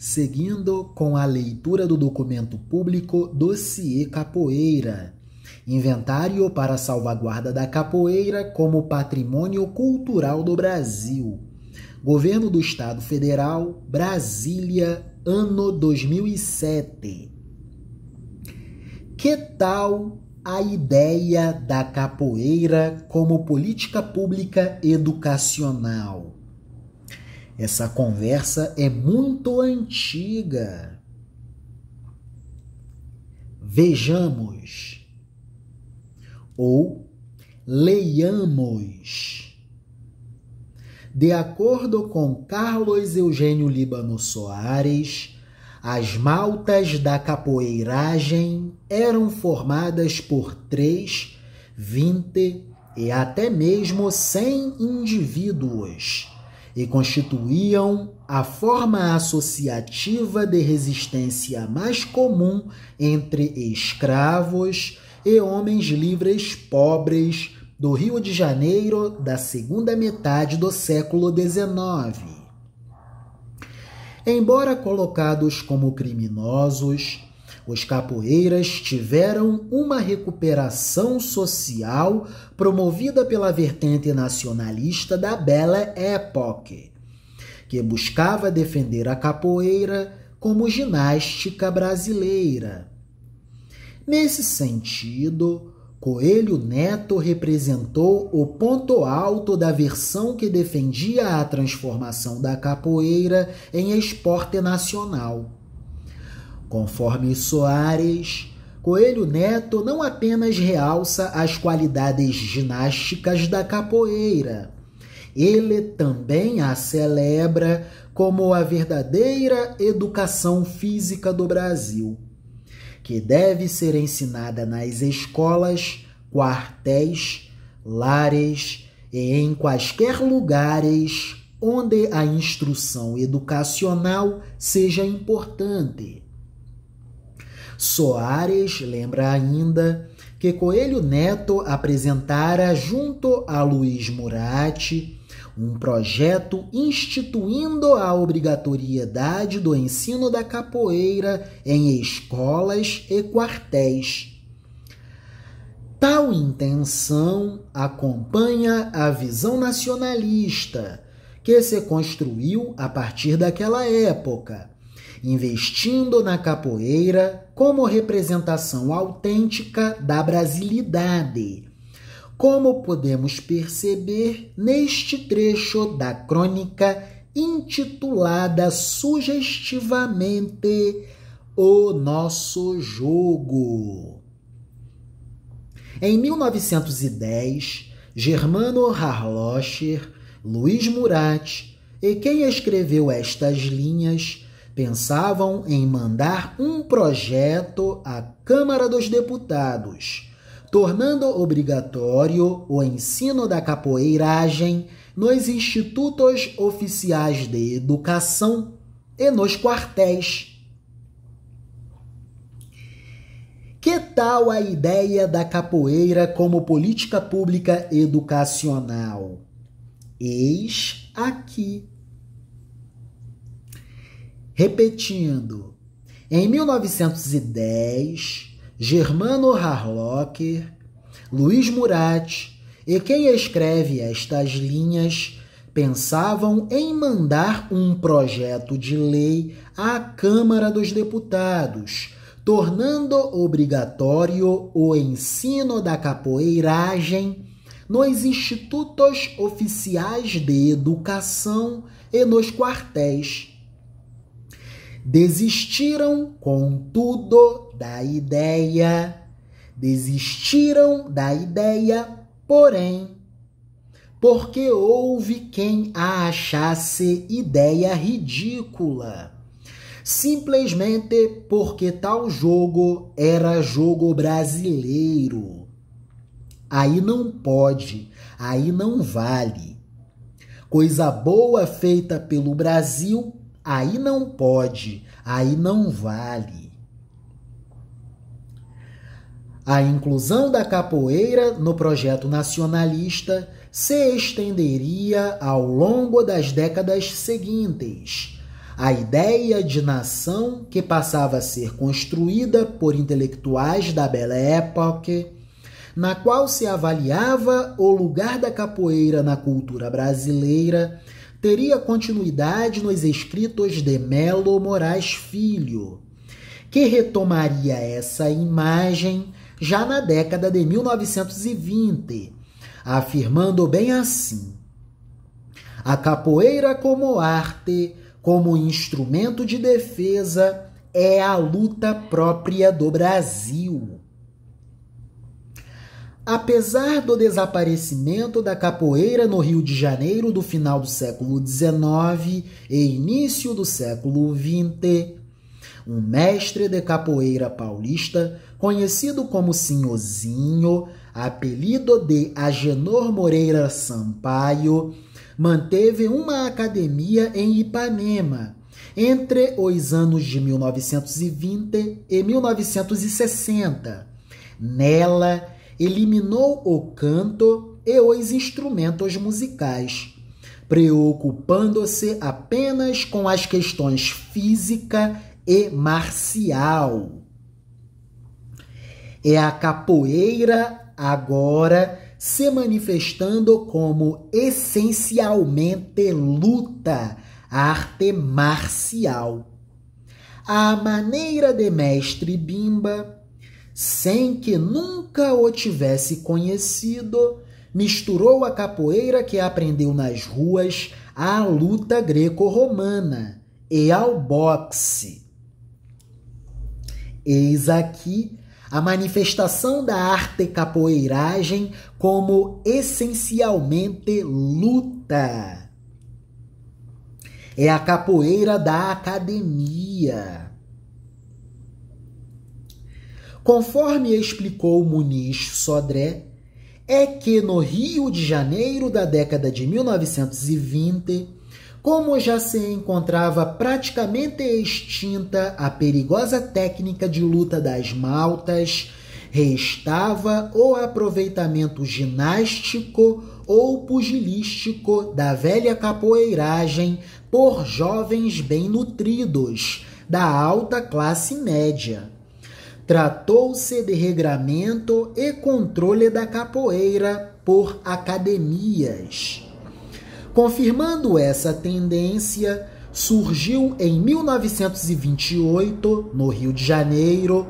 Seguindo com a leitura do documento público Dossiê Capoeira, Inventário para a Salvaguarda da Capoeira como Patrimônio Cultural do Brasil. Governo do Estado Federal, Brasília, ano 2007. Que tal a ideia da capoeira como política pública educacional? Essa conversa é muito antiga. Vejamos ou leiamos. De acordo com Carlos Eugênio Líbano Soares, as maltas da capoeiragem eram formadas por 3, 20 e até mesmo 100 indivíduos e constituíam a forma associativa de resistência mais comum entre escravos e homens livres pobres do Rio de Janeiro da segunda metade do século XIX. Embora colocados como criminosos, os capoeiras tiveram uma recuperação social promovida pela vertente nacionalista da Belle Époque, que buscava defender a capoeira como ginástica brasileira. Nesse sentido, Coelho Neto representou o ponto alto da versão que defendia a transformação da capoeira em esporte nacional. Conforme Soares, Coelho Neto não apenas realça as qualidades ginásticas da capoeira, ele também a celebra como a verdadeira educação física do Brasil, que deve ser ensinada nas escolas, quartéis, lares e em quaisquer lugares onde a instrução educacional seja importante. Soares lembra ainda que Coelho Neto apresentara junto a Luiz Murat um projeto instituindo a obrigatoriedade do ensino da capoeira em escolas e quartéis. Tal intenção acompanha a visão nacionalista que se construiu a partir daquela época, investindo na capoeira como representação autêntica da brasilidade, como podemos perceber neste trecho da crônica intitulada sugestivamente O Nosso Jogo. Em 1910, Germano Harlocher, Luiz Murat e quem escreveu estas linhas pensavam em mandar um projeto à Câmara dos Deputados, tornando obrigatório o ensino da capoeiragem nos institutos oficiais de educação e nos quartéis. Que tal a ideia da capoeira como política pública educacional? Eis aqui. Repetindo, em 1910, Germano Harlocher, Luiz Murat e quem escreve estas linhas pensavam em mandar um projeto de lei à Câmara dos Deputados, tornando obrigatório o ensino da capoeiragem nos institutos oficiais de educação e nos quartéis. Desistiram, contudo, da ideia, porém, porque houve quem a achasse ideia ridícula, simplesmente porque tal jogo era jogo brasileiro. Aí não pode, aí não vale. Coisa boa feita pelo Brasil, aí não pode, aí não vale. A inclusão da capoeira no projeto nacionalista se estenderia ao longo das décadas seguintes, A ideia de nação que passava a ser construída por intelectuais da Belle Époque, na qual se avaliava o lugar da capoeira na cultura brasileira, teria continuidade nos escritos de Melo Moraes Filho, que retomaria essa imagem já na década de 1920, afirmando bem assim: a capoeira como arte, como instrumento de defesa, é a luta própria do Brasil. Apesar do desaparecimento da capoeira no Rio de Janeiro do final do século XIX e início do século XX, um mestre de capoeira paulista, conhecido como Sinhozinho, apelido de Agenor Moreira Sampaio, manteve uma academia em Ipanema entre os anos de 1920 e 1960. Nela, eliminou o canto e os instrumentos musicais, preocupando-se apenas com as questões física e marcial. É a capoeira agora se manifestando como essencialmente luta, arte marcial. À maneira de Mestre Bimba, sem que nunca o tivesse conhecido, misturou a capoeira que aprendeu nas ruas à luta greco-romana e ao boxe. Eis aqui a manifestação da arte capoeiragem como essencialmente luta. É a capoeira da academia. Conforme explicou Muniz Sodré, é que no Rio de Janeiro da década de 1920, como já se encontrava praticamente extinta a perigosa técnica de luta das maltas, restava o aproveitamento ginástico ou pugilístico da velha capoeiragem por jovens bem nutridos, da alta classe média. Tratou-se de regramento e controle da capoeira por academias. Confirmando essa tendência, surgiu em 1928, no Rio de Janeiro,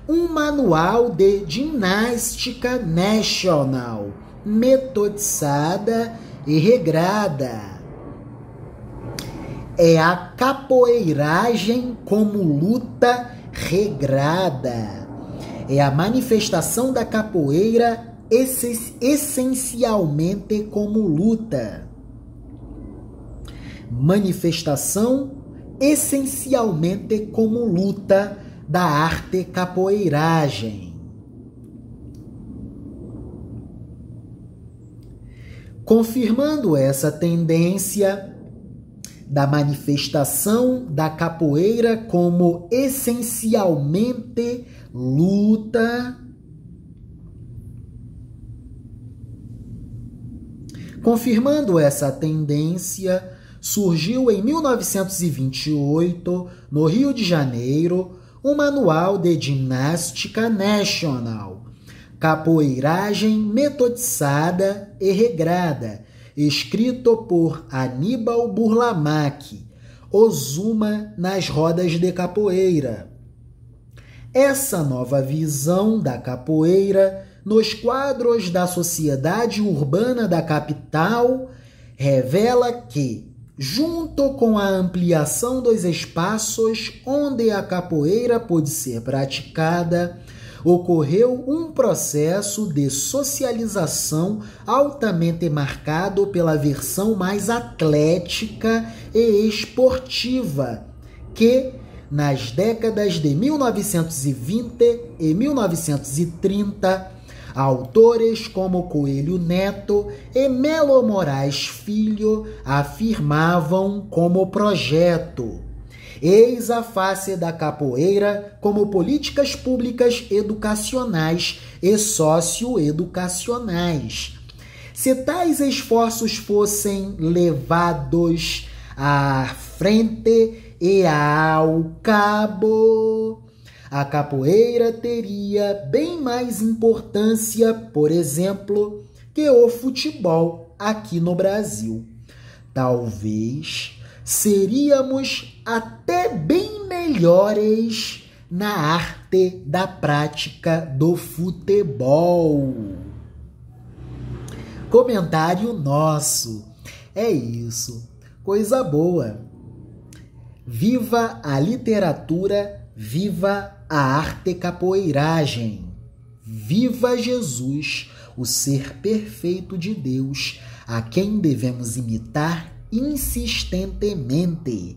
um manual de ginástica nacional, metodizada e regrada. É a capoeiragem como luta regrada. É a manifestação da capoeira essencialmente como luta. Manifestação essencialmente como luta da arte capoeiragem. Confirmando essa tendência da manifestação da capoeira como essencialmente luta, confirmando essa tendência, surgiu em 1928, no Rio de Janeiro, um manual de ginástica nacional, capoeiragem metodizada e regrada, escrito por Aníbal Burlamac, Ozuma nas rodas de capoeira. Essa nova visão da capoeira nos quadros da sociedade urbana da capital revela que, junto com a ampliação dos espaços onde a capoeira pôde ser praticada, ocorreu um processo de socialização altamente marcado pela versão mais atlética e esportiva, que, nas décadas de 1920 e 1930, autores como Coelho Neto e Melo Moraes Filho afirmavam como projeto. Eis a face da capoeira como políticas públicas educacionais e socioeducacionais. Se tais esforços fossem levados à frente E ao cabo, a capoeira teria bem mais importância, por exemplo, que o futebol aqui no Brasil. Talvez seríamos até bem melhores na arte da prática do futebol. Comentário nosso. É isso. Coisa boa. Viva a literatura, viva a arte capoeiragem. Viva Jesus, o ser perfeito de Deus, a quem devemos imitar insistentemente.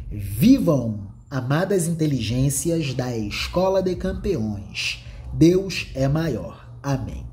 Vivam, amadas inteligências da Escola de Campeões. Deus é maior. Amém.